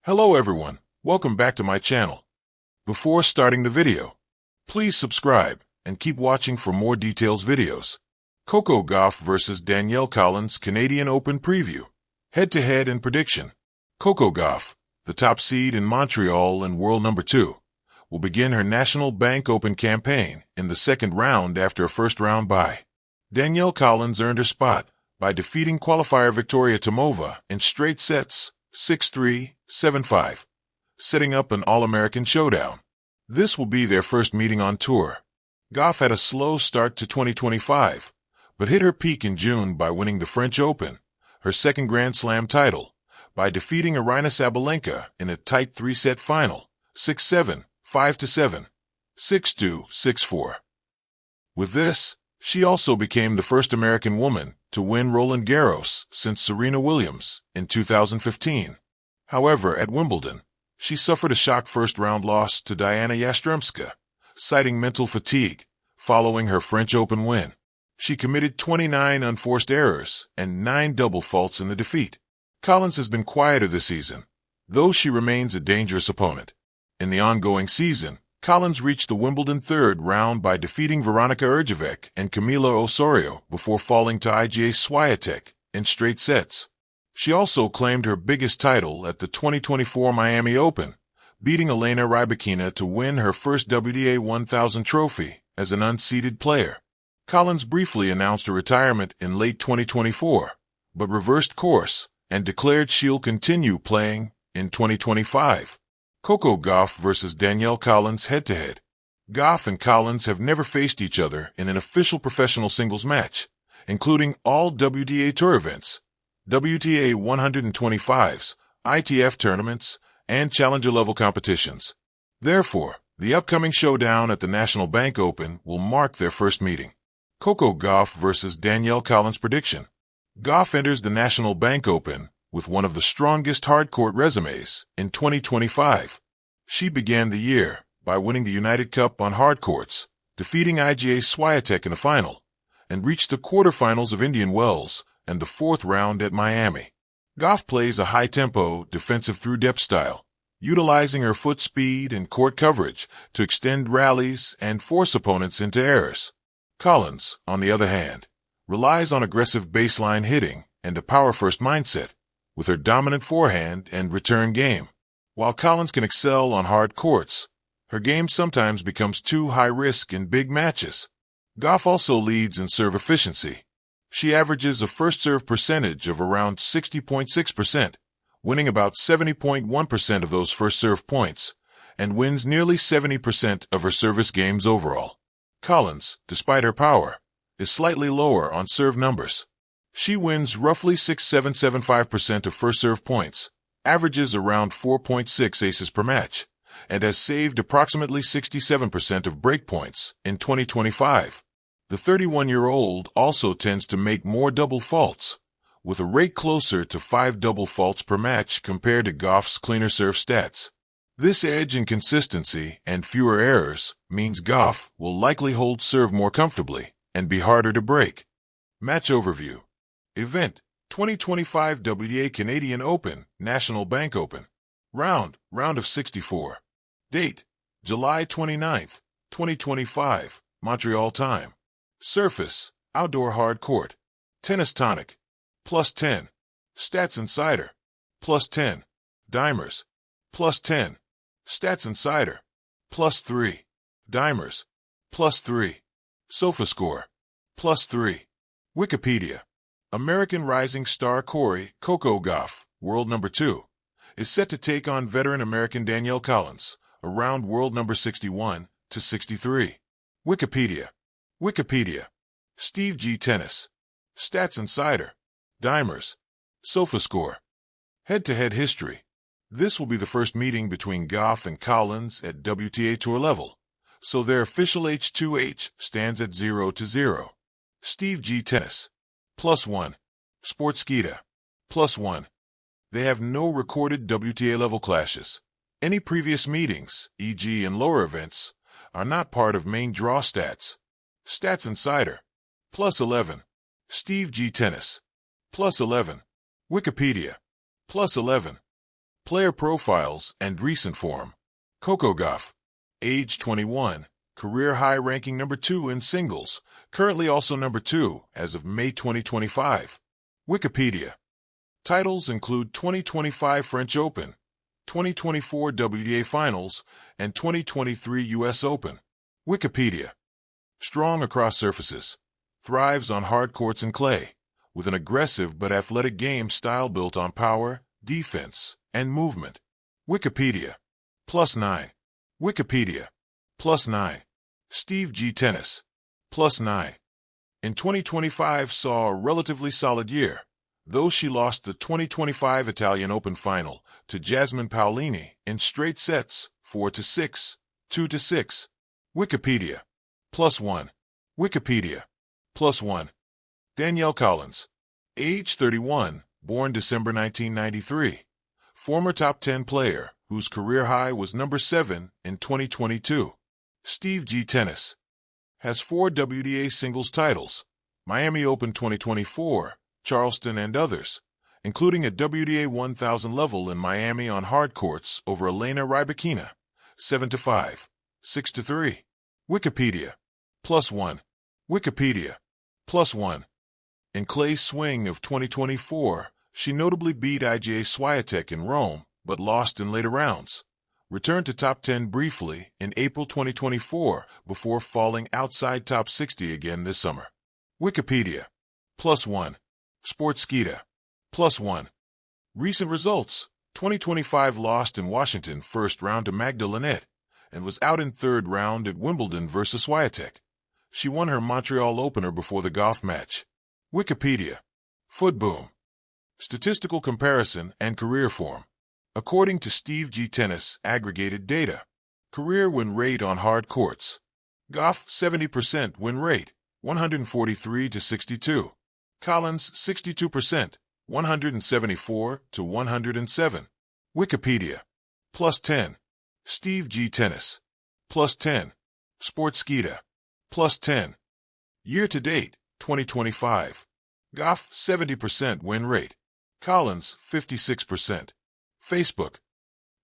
Hello everyone, welcome back to my channel. Before starting the video, please subscribe and keep watching for more details videos. Coco Gauff vs Danielle Collins Canadian Open Preview. Head-to-head and prediction. Coco Gauff, the top seed in Montreal and world number 2, will begin her National Bank Open campaign in the second round after a first-round bye. Danielle Collins earned her spot by defeating qualifier Victoria Tomova in straight sets, 6-3, 7-5, setting up an All-American showdown. This will be their first meeting on tour. Gauff had a slow start to 2025, but hit her peak in June by winning the French Open, her second Grand Slam title, by defeating Aryna Sabalenka in a tight three-set final, 6-7, 5-7, 6-2, 6-4. With this, she also became the first American woman to win Roland Garros since Serena Williams in 2015. However, at Wimbledon, she suffered a shock first-round loss to Diana Yastremska, citing mental fatigue following her French Open win. She committed 29 unforced errors and 9 double faults in the defeat. Collins has been quieter this season, though she remains a dangerous opponent. In the ongoing season, Collins reached the Wimbledon third round by defeating Veronika Erdjavec and Camila Osorio before falling to Iga Swiatek in straight sets. She also claimed her biggest title at the 2024 Miami Open, beating Elena Rybakina to win her first WTA 1000 trophy as an unseeded player. Collins briefly announced her retirement in late 2024, but reversed course and declared she'll continue playing in 2025. Coco Gauff vs Danielle Collins head-to-head. Gauff and Collins have never faced each other in an official professional singles match, including all WTA Tour events, WTA 125s, ITF tournaments, and challenger-level competitions. Therefore, the upcoming showdown at the National Bank Open will mark their first meeting. Coco Gauff vs Danielle Collins prediction. Gauff enters the National Bank Open with one of the strongest hardcourt resumes in 2025. She began the year by winning the United Cup on hardcourts, defeating Iga Swiatek in the final, and reached the quarterfinals of Indian Wells and the fourth round at Miami. Gauff plays a high-tempo, defensive through-depth style, utilizing her foot speed and court coverage to extend rallies and force opponents into errors. Collins, on the other hand, relies on aggressive baseline hitting and a power-first mindset, with her dominant forehand and return game. While Collins can excel on hard courts, her game sometimes becomes too high-risk in big matches. Gauff also leads in serve efficiency. She averages a first-serve percentage of around 60.6%, winning about 70.1% of those first-serve points, and wins nearly 70% of her service games overall. Collins, despite her power, is slightly lower on serve numbers. She wins roughly 6.775% of first-serve points, averages around 4.6 aces per match, and has saved approximately 67% of break points in 2025. The 31-year-old also tends to make more double faults, with a rate closer to 5 double faults per match compared to Gauff's cleaner serve stats. This edge in consistency and fewer errors means Gauff will likely hold serve more comfortably and be harder to break. Match overview. Event: 2025 WTA Canadian Open, National Bank Open. Round of 64. Date: July 29th, 2025, Montreal time. Surface: outdoor hard court. Tennis tonic, +10. Stats Insider, +10. Dimers, +10. Stats Insider, +3. Dimers, +3. SofaScore, +3. Wikipedia. American rising star Coco Gauff, world number 2, is set to take on veteran American Danielle Collins, around world number 61 to 63. Wikipedia. Wikipedia. Steve G. Tennis. Stats Insider. Dimers. SofaScore. Head-to-head history. This will be the first meeting between Gauff and Collins at WTA Tour level, so their official H2H stands at 0-0. Steve G. Tennis, +1. Sportskeeda, +1. They have no recorded WTA level clashes. Any previous meetings, e.g. in lower events, are not part of main draw stats. Stats Insider, +11. Steve G. Tennis, +11. Wikipedia, +11. Player profiles and recent form. Coco Gauff. Age 21. Career high ranking number 2 in singles, currently also number 2 as of May 2025. Wikipedia. Titles include 2025 French Open, 2024 WTA Finals, and 2023 U.S. Open. Wikipedia. Strong across surfaces. Thrives on hard courts and clay, with an aggressive but athletic game style built on power, defense, and movement. Wikipedia. +9. Wikipedia. +9. Steve G. Tennis. +9. In 2025 saw a relatively solid year, though she lost the 2025 Italian Open final to Jasmine Paolini in straight sets, 4-6, 2-6. Wikipedia. +1. Wikipedia. +1. Danielle Collins. Age 31, born December 1993. Former top 10 player, whose career high was number 7 in 2022. Steve G. Tennis. Has 4 WTA singles titles, Miami Open 2024, Charleston, and others, including a WTA 1000 level in Miami on hard courts over Elena Rybakina, 7-5, 6-3. Wikipedia. +1. Wikipedia. +1. In clay swing of 2024, she notably beat Iga Swiatek in Rome, but lost in later rounds. Returned to top 10 briefly in April 2024 before falling outside top 60 again this summer. Wikipedia. +1. Sportskeeda. +1. Recent results. 2025 lost in Washington first round to Magda Linette and was out in third round at Wimbledon versus Swiatek. She won her Montreal opener before the Gauff match. Wikipedia. Footboom. Statistical comparison and career form. According to Steve G. Tennis aggregated data. Career win rate on hard courts. Gauff 70% win rate, 143-62. Collins 62%, 174-107. Wikipedia. +10. Steve G. Tennis. +10. Sportskeeda. +10. Year to date, 2025. Gauff 70% win rate. Collins 56%. Facebook.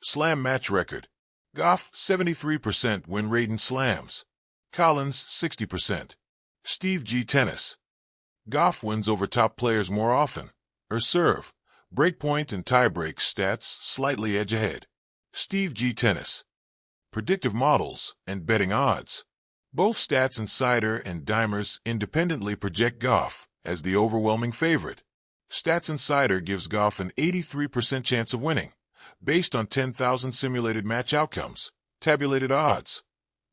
Slam match record. Gauff 73% win rate in slams. Collins 60%. Steve G. Tennis. Gauff wins over top players more often. Her serve, breakpoint, and tiebreak stats slightly edge ahead. Steve G. Tennis. Predictive models and betting odds. Both Stats Insider and Dimers independently project Gauff as the overwhelming favorite. Stats Insider gives Gauff an 83% chance of winning, based on 10,000 simulated match outcomes. Tabulated odds.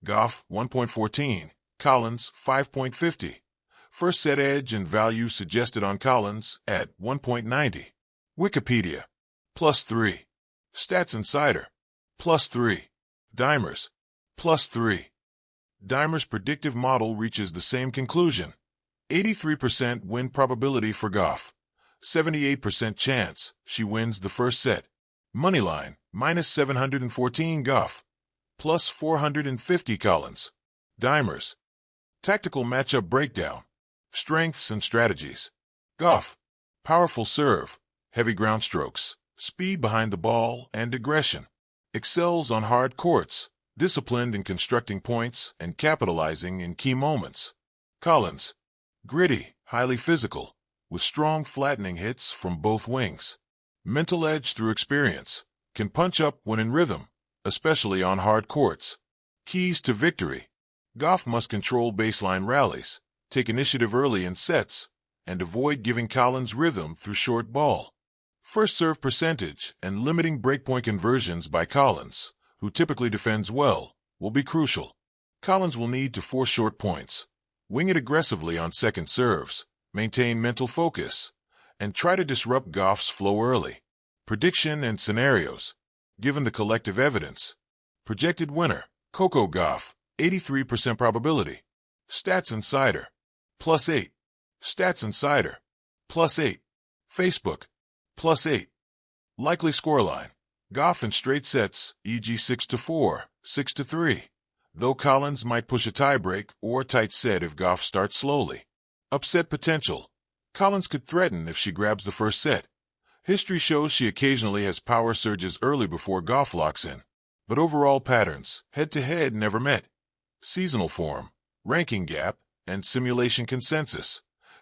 Gauff 1.14, Collins 5.50. First set edge and value suggested on Collins at 1.90. Wikipedia. +3. Stats Insider. +3. Dimers. +3. Dimers' predictive model reaches the same conclusion. 83% win probability for Gauff. 78% chance she wins the first set. Moneyline, -714 Gauff. +450 Collins. Dimers. Tactical matchup breakdown. Strengths and strategies. Gauff. Powerful serve, heavy ground strokes, speed behind the ball, and aggression. Excels on hard courts, disciplined in constructing points and capitalizing in key moments. Collins. Gritty, highly physical, with strong flattening hits from both wings. Mental edge through experience. Can punch up when in rhythm, especially on hard courts. Keys to victory. Gauff must control baseline rallies, take initiative early in sets, and avoid giving Collins rhythm through short ball. First serve percentage and limiting breakpoint conversions by Collins, who typically defends well, will be crucial. Collins will need to force short points, wing it aggressively on second serves, maintain mental focus, and try to disrupt Gauff's flow early. Prediction and scenarios. Given the collective evidence. Projected winner, Coco Gauff, 83% probability. Stats Insider. +8. Stats Insider. +8. Facebook. +8. Likely scoreline. Gauff in straight sets, e.g. 6-4, 6-3. Though Collins might push a tiebreak or tight set if Gauff starts slowly. Upset potential. Collins could threaten if she grabs the first set. History shows she occasionally has power surges early before Gauff locks in. But overall patterns, head-to-head, never met. Seasonal form, ranking gap, and simulation consensus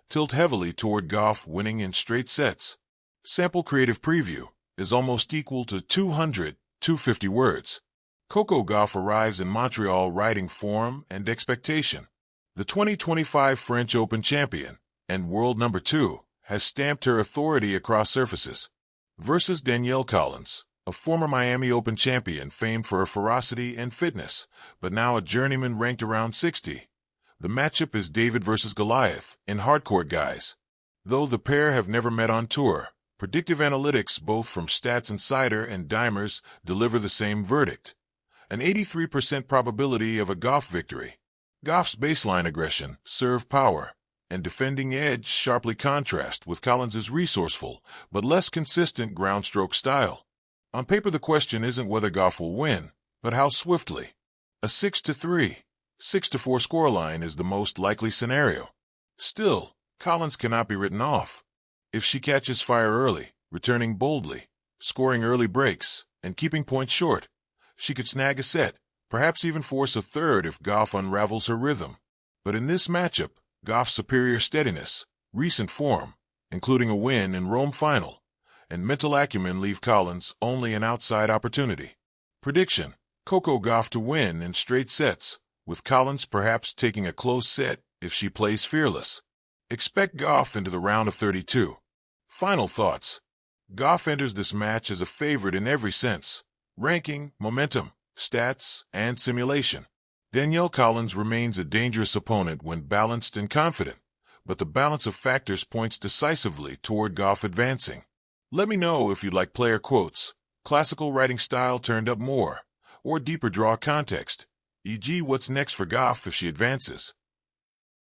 tilt heavily toward Gauff winning in straight sets. Sample creative preview is almost equal to 250 words. Coco Gauff arrives in Montreal riding form and expectation. The 2025 French Open champion and world number 2 has stamped her authority across surfaces. Versus Danielle Collins, a former Miami Open champion famed for her ferocity and fitness, but now a journeyman ranked around 60. The matchup is David versus Goliath in hardcourt guys. Though the pair have never met on tour, predictive analytics both from Stats Insider and Dimers deliver the same verdict. An 83% probability of a Gauff victory. Gauff's baseline aggression, serve power, and defending edge sharply contrast with Collins' resourceful but less consistent groundstroke style. On paper, the question isn't whether Gauff will win, but how swiftly. A 6-3, 6-4 scoreline is the most likely scenario. Still, Collins cannot be written off. If she catches fire early, returning boldly, scoring early breaks, and keeping points short, she could snag a set, perhaps even force a third if Gauff unravels her rhythm. But in this matchup, Gauff's superior steadiness, recent form, including a win in Rome final, and mental acumen leave Collins only an outside opportunity. Prediction: Coco Gauff to win in straight sets, with Collins perhaps taking a close set if she plays fearless. Expect Gauff into the round of 32. Final thoughts. Gauff enters this match as a favorite in every sense: ranking, momentum, stats, and simulation. Danielle Collins remains a dangerous opponent when balanced and confident, but the balance of factors points decisively toward Gauff advancing. Let me know if you'd like player quotes, classical writing style turned up more, or deeper draw context, e.g. what's next for Gauff if she advances.